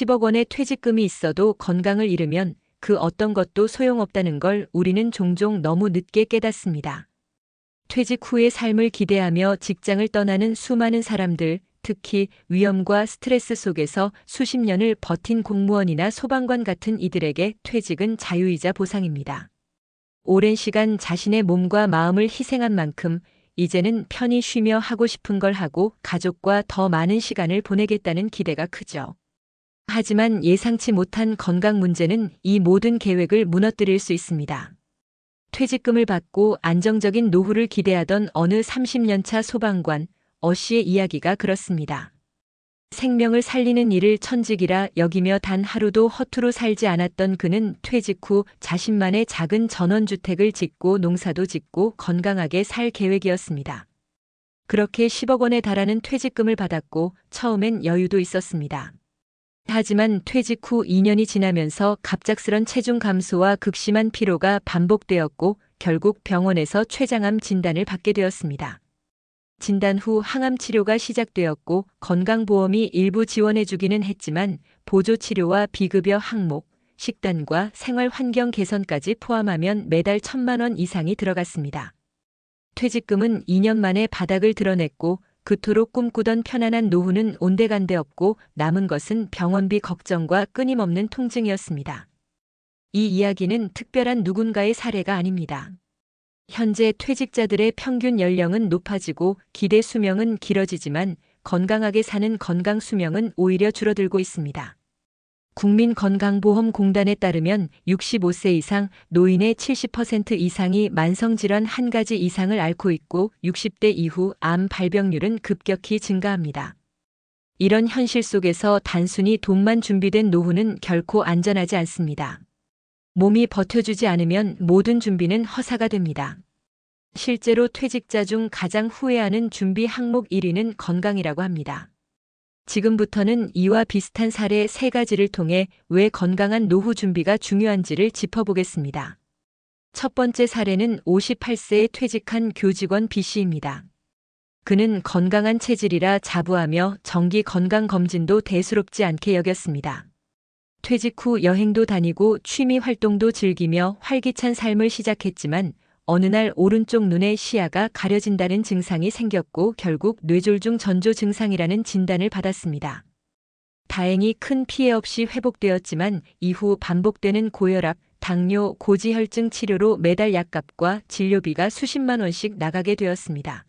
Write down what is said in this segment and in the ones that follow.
10억 원의 퇴직금이 있어도 건강을 잃으면 그 어떤 것도 소용없다는 걸 우리는 종종 너무 늦게 깨닫습니다. 퇴직 후의 삶을 기대하며 직장을 떠나는 수많은 사람들, 특히 위험과 스트레스 속에서 수십 년을 버틴 공무원이나 소방관 같은 이들에게 퇴직은 자유이자 보상입니다. 오랜 시간 자신의 몸과 마음을 희생한 만큼 이제는 편히 쉬며 하고 싶은 걸 하고 가족과 더 많은 시간을 보내겠다는 기대가 크죠. 하지만 예상치 못한 건강 문제는 이 모든 계획을 무너뜨릴 수 있습니다. 퇴직금을 받고 안정적인 노후를 기대하던 어느 30년 차 소방관 어 씨의 이야기가 그렇습니다. 생명을 살리는 일을 천직이라 여기며 단 하루도 허투루 살지 않았던 그는 퇴직 후 자신만의 작은 전원주택을 짓고 농사도 짓고 건강하게 살 계획이었습니다. 그렇게 10억 원에 달하는 퇴직금을 받았고 처음엔 여유도 있었습니다. 하지만 퇴직 후 2년이 지나면서 갑작스런 체중 감소와 극심한 피로가 반복되었고 결국 병원에서 췌장암 진단을 받게 되었습니다. 진단 후 항암 치료가 시작되었고 건강보험이 일부 지원해주기는 했지만 보조치료와 비급여 항목, 식단과 생활 환경 개선까지 포함하면 매달 1,000만 원 이상이 들어갔습니다. 퇴직금은 2년 만에 바닥을 드러냈고 그토록 꿈꾸던 편안한 노후는 온데간데 없고 남은 것은 병원비 걱정과 끊임없는 통증이었습니다. 이 이야기는 특별한 누군가의 사례가 아닙니다. 현재 퇴직자들의 평균 연령은 높아지고 기대 수명은 길어지지만 건강하게 사는 건강 수명은 오히려 줄어들고 있습니다. 국민건강보험공단에 따르면 65세 이상 노인의 70% 이상이 만성질환 한 가지 이상을 앓고 있고 60대 이후 암 발병률은 급격히 증가합니다. 이런 현실 속에서 단순히 돈만 준비된 노후는 결코 안전하지 않습니다. 몸이 버텨주지 않으면 모든 준비는 허사가 됩니다. 실제로 퇴직자 중 가장 후회하는 준비 항목 1위는 건강이라고 합니다. 지금부터는 이와 비슷한 사례 3가지를 통해 왜 건강한 노후 준비가 중요한지를 짚어보겠습니다. 첫 번째 사례는 58세에 퇴직한 교직원 B씨입니다. 그는 건강한 체질이라 자부하며 정기 건강검진도 대수롭지 않게 여겼습니다. 퇴직 후 여행도 다니고 취미 활동도 즐기며 활기찬 삶을 시작했지만 어느 날 오른쪽 눈의 시야가 가려진다는 증상이 생겼고 결국 뇌졸중 전조 증상이라는 진단을 받았습니다. 다행히 큰 피해 없이 회복되었지만 이후 반복되는 고혈압, 당뇨, 고지혈증 치료로 매달 약값과 진료비가 수십만 원씩 나가게 되었습니다.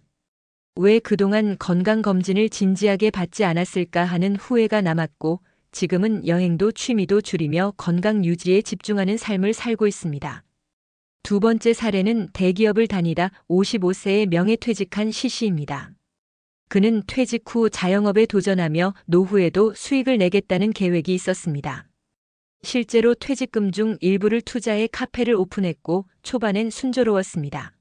왜 그동안 건강검진을 진지하게 받지 않았을까 하는 후회가 남았고 지금은 여행도 취미도 줄이며 건강 유지에 집중하는 삶을 살고 있습니다. 두 번째 사례는 대기업을 다니다 55세에 명예퇴직한 C씨입니다. 그는 퇴직 후 자영업에 도전하며 노후에도 수익을 내겠다는 계획이 있었습니다. 실제로 퇴직금 중 일부를 투자해 카페를 오픈했고 초반엔 순조로웠습니다.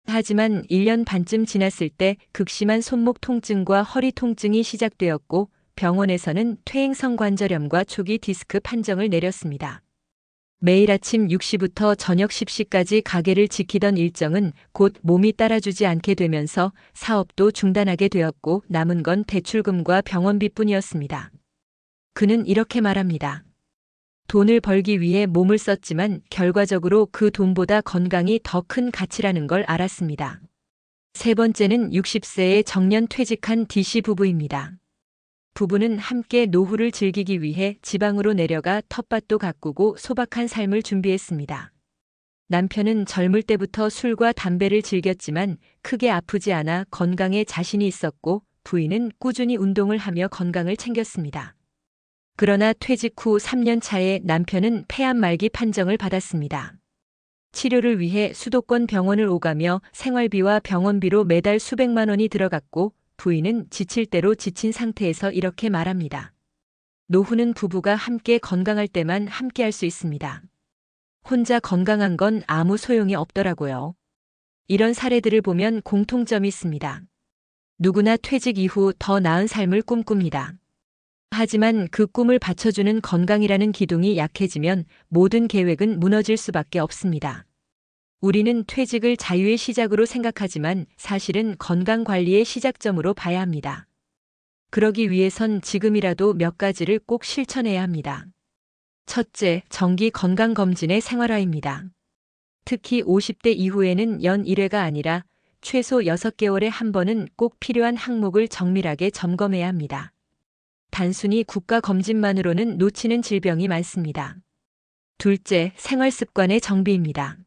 하지만 1년 반쯤 지났을 때 극심한 손목 통증과 허리 통증이 시작되었고 병원에서는 퇴행성 관절염과 초기 디스크 판정을 내렸습니다. 매일 아침 6시부터 저녁 10시까지 가게를 지키던 일정은 곧 몸이 따라주지 않게 되면서 사업도 중단하게 되었고 남은 건 대출금과 병원비뿐이었습니다. 그는 이렇게 말합니다. 돈을 벌기 위해 몸을 썼지만 결과적으로 그 돈보다 건강이 더 큰 가치라는 걸 알았습니다. 세 번째는 60세에 정년 퇴직한 D씨 부부입니다. 부부는 함께 노후를 즐기기 위해 지방으로 내려가 텃밭도 가꾸고 소박한 삶을 준비했습니다. 남편은 젊을 때부터 술과 담배를 즐겼지만 크게 아프지 않아 건강에 자신이 있었고 부인은 꾸준히 운동을 하며 건강을 챙겼습니다. 그러나 퇴직 후 3년 차에 남편은 폐암 말기 판정을 받았습니다. 치료를 위해 수도권 병원을 오가며 생활비와 병원비로 매달 수백만 원이 들어갔고 부인은 지칠 대로 지친 상태에서 이렇게 말합니다. 노후는 부부가 함께 건강할 때만 함께 할 수 있습니다. 혼자 건강한 건 아무 소용이 없더라고요. 이런 사례들을 보면 공통점이 있습니다. 누구나 퇴직 이후 더 나은 삶을 꿈꿉니다. 하지만 그 꿈을 받쳐주는 건강이라는 기둥이 약해지면 모든 계획은 무너질 수밖에 없습니다. 우리는 퇴직을 자유의 시작으로 생각하지만 사실은 건강관리의 시작점으로 봐야 합니다. 그러기 위해선 지금이라도 몇 가지를 꼭 실천해야 합니다. 첫째, 정기 건강검진의 생활화입니다. 특히 50대 이후에는 연 1회가 아니라 최소 6개월에 한 번은 꼭 필요한 항목을 정밀하게 점검해야 합니다. 단순히 국가검진만으로는 놓치는 질병이 많습니다. 둘째, 생활습관의 정비입니다.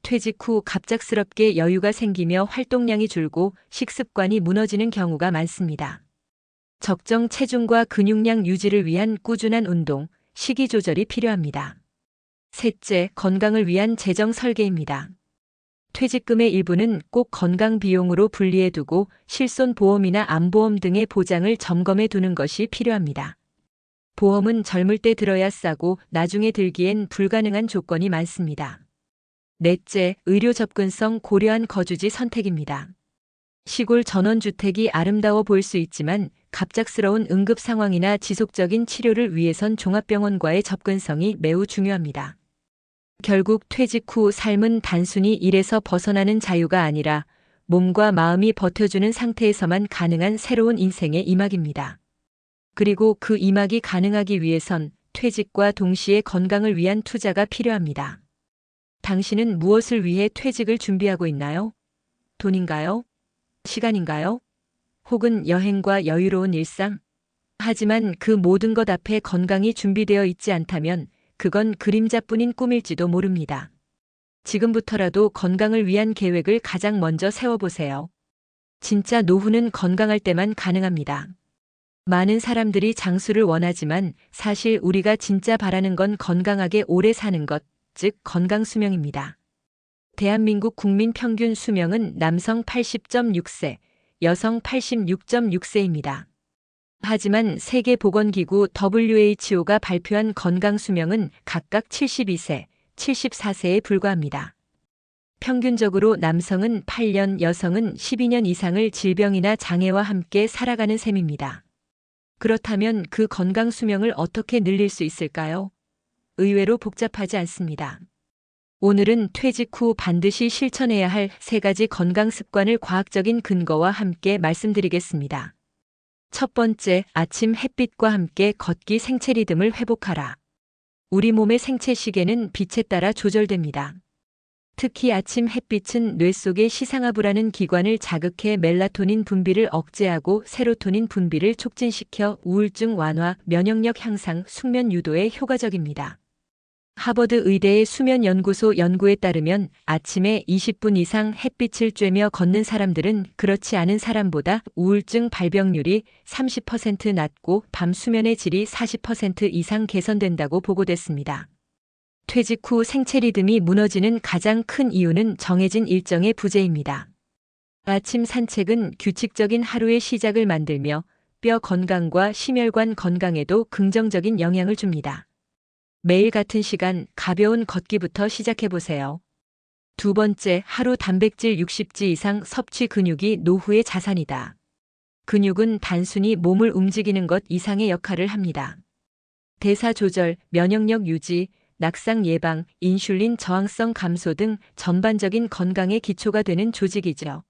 퇴직 후 갑작스럽게 여유가 생기며 활동량이 줄고 식습관이 무너지는 경우가 많습니다. 적정 체중과 근육량 유지를 위한 꾸준한 운동, 식이 조절이 필요합니다. 셋째, 건강을 위한 재정 설계입니다. 퇴직금의 일부는 꼭 건강 비용으로 분리해 두고 실손보험이나 암보험 등의 보장을 점검해 두는 것이 필요합니다. 보험은 젊을 때 들어야 싸고 나중에 들기엔 불가능한 조건이 많습니다. 넷째, 의료 접근성 고려한 거주지 선택입니다. 시골 전원주택이 아름다워 보일 수 있지만 갑작스러운 응급 상황이나 지속적인 치료를 위해선 종합병원과의 접근성이 매우 중요합니다. 결국 퇴직 후 삶은 단순히 일에서 벗어나는 자유가 아니라 몸과 마음이 버텨주는 상태에서만 가능한 새로운 인생의 이막입니다. 그리고 그 이막이 가능하기 위해선 퇴직과 동시에 건강을 위한 투자가 필요합니다. 당신은 무엇을 위해 퇴직을 준비하고 있나요? 돈인가요? 시간인가요? 혹은 여행과 여유로운 일상? 하지만 그 모든 것 앞에 건강이 준비되어 있지 않다면 그건 그림자뿐인 꿈일지도 모릅니다. 지금부터라도 건강을 위한 계획을 가장 먼저 세워보세요. 진짜 노후는 건강할 때만 가능합니다. 많은 사람들이 장수를 원하지만 사실 우리가 진짜 바라는 건 건강하게 오래 사는 것, 즉 건강수명입니다. 대한민국 국민 평균 수명은 남성 80.6세, 여성 86.6세입니다. 하지만 세계보건기구 WHO가 발표한 건강수명은 각각 72세, 74세에 불과합니다. 평균적으로 남성은 8년, 여성은 12년 이상을 질병이나 장애와 함께 살아가는 셈입니다. 그렇다면 그 건강수명을 어떻게 늘릴 수 있을까요? 의외로 복잡하지 않습니다. 오늘은 퇴직 후 반드시 실천해야 할 3가지 건강 습관을 과학적인 근거와 함께 말씀드리겠습니다. 첫 번째, 아침 햇빛과 함께 걷기 생체 리듬을 회복하라. 우리 몸의 생체 시계는 빛에 따라 조절됩니다. 특히 아침 햇빛은 뇌 속의 시상하부라는 기관을 자극해 멜라토닌 분비를 억제하고 세로토닌 분비를 촉진시켜 우울증 완화, 면역력 향상, 숙면 유도에 효과적입니다. 하버드 의대의 수면연구소 연구에 따르면 아침에 20분 이상 햇빛을 쬐며 걷는 사람들은 그렇지 않은 사람보다 우울증 발병률이 30% 낮고 밤 수면의 질이 40% 이상 개선된다고 보고됐습니다. 퇴직 후 생체 리듬이 무너지는 가장 큰 이유는 정해진 일정의 부재입니다. 아침 산책은 규칙적인 하루의 시작을 만들며 뼈 건강과 심혈관 건강에도 긍정적인 영향을 줍니다. 매일 같은 시간 가벼운 걷기부터 시작해보세요. 두 번째, 하루 단백질 60지 이상 섭취. 근육이 노후의 자산이다. 근육은 단순히 몸을 움직이는 것 이상의 역할을 합니다. 대사 조절, 면역력 유지, 낙상 예방, 인슐린 저항성 감소 등 전반적인 건강의 기초가 되는 조직이죠.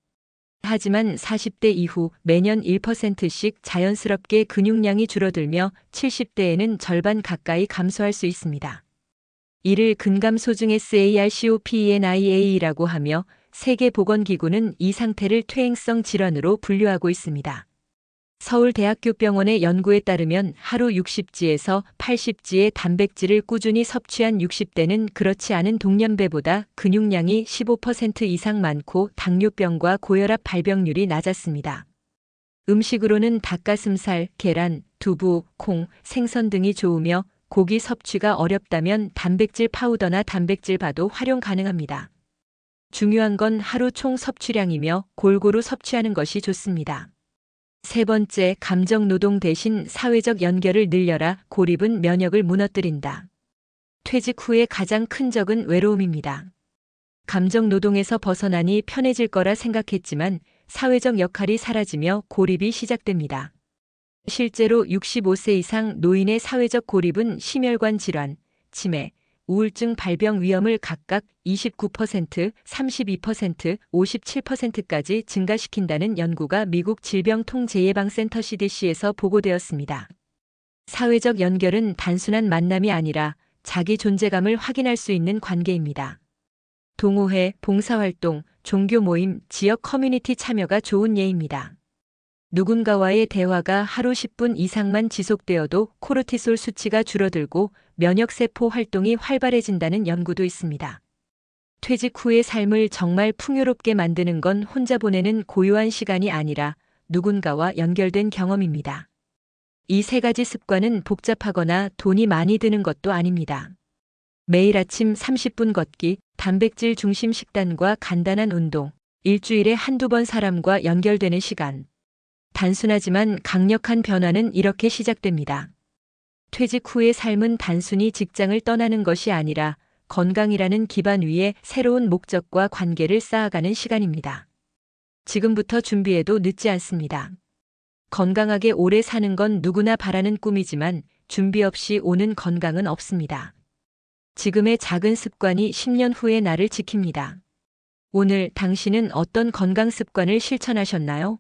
하지만 40대 이후 매년 1%씩 자연스럽게 근육량이 줄어들며 70대에는 절반 가까이 감소할 수 있습니다. 이를 근감소증 SARCOPENIA라고 하며 세계보건기구는 이 상태를 퇴행성 질환으로 분류하고 있습니다. 서울대학교병원의 연구에 따르면 하루 60지에서 80지의 단백질을 꾸준히 섭취한 60대는 그렇지 않은 동년배보다 근육량이 15% 이상 많고 당뇨병과 고혈압 발병률이 낮았습니다. 음식으로는 닭가슴살, 계란, 두부, 콩, 생선 등이 좋으며 고기 섭취가 어렵다면 단백질 파우더나 단백질 바도 활용 가능합니다. 중요한 건 하루 총 섭취량이며 골고루 섭취하는 것이 좋습니다. 세 번째, 감정 노동 대신 사회적 연결을 늘려라. 고립은 면역을 무너뜨린다. 퇴직 후의 가장 큰 적은 외로움입니다. 감정 노동에서 벗어나니 편해질 거라 생각했지만 사회적 역할이 사라지며 고립이 시작됩니다. 실제로 65세 이상 노인의 사회적 고립은 심혈관 질환, 치매, 우울증 발병 위험을 각각 29%, 32%, 57%까지 증가시킨다는 연구가 미국 질병통제예방센터 CDC에서 보고되었습니다. 사회적 연결은 단순한 만남이 아니라 자기 존재감을 확인할 수 있는 관계입니다. 동호회, 봉사활동, 종교 모임, 지역 커뮤니티 참여가 좋은 예입니다. 누군가와의 대화가 하루 10분 이상만 지속되어도 코르티솔 수치가 줄어들고 면역세포 활동이 활발해진다는 연구도 있습니다. 퇴직 후의 삶을 정말 풍요롭게 만드는 건 혼자 보내는 고요한 시간이 아니라 누군가와 연결된 경험입니다. 이 세 가지 습관은 복잡하거나 돈이 많이 드는 것도 아닙니다. 매일 아침 30분 걷기, 단백질 중심 식단과 간단한 운동, 일주일에 한두 번 사람과 연결되는 시간. 단순하지만 강력한 변화는 이렇게 시작됩니다. 퇴직 후의 삶은 단순히 직장을 떠나는 것이 아니라 건강이라는 기반 위에 새로운 목적과 관계를 쌓아가는 시간입니다. 지금부터 준비해도 늦지 않습니다. 건강하게 오래 사는 건 누구나 바라는 꿈이지만 준비 없이 오는 건강은 없습니다. 지금의 작은 습관이 10년 후의 나를 지킵니다. 오늘 당신은 어떤 건강 습관을 실천하셨나요?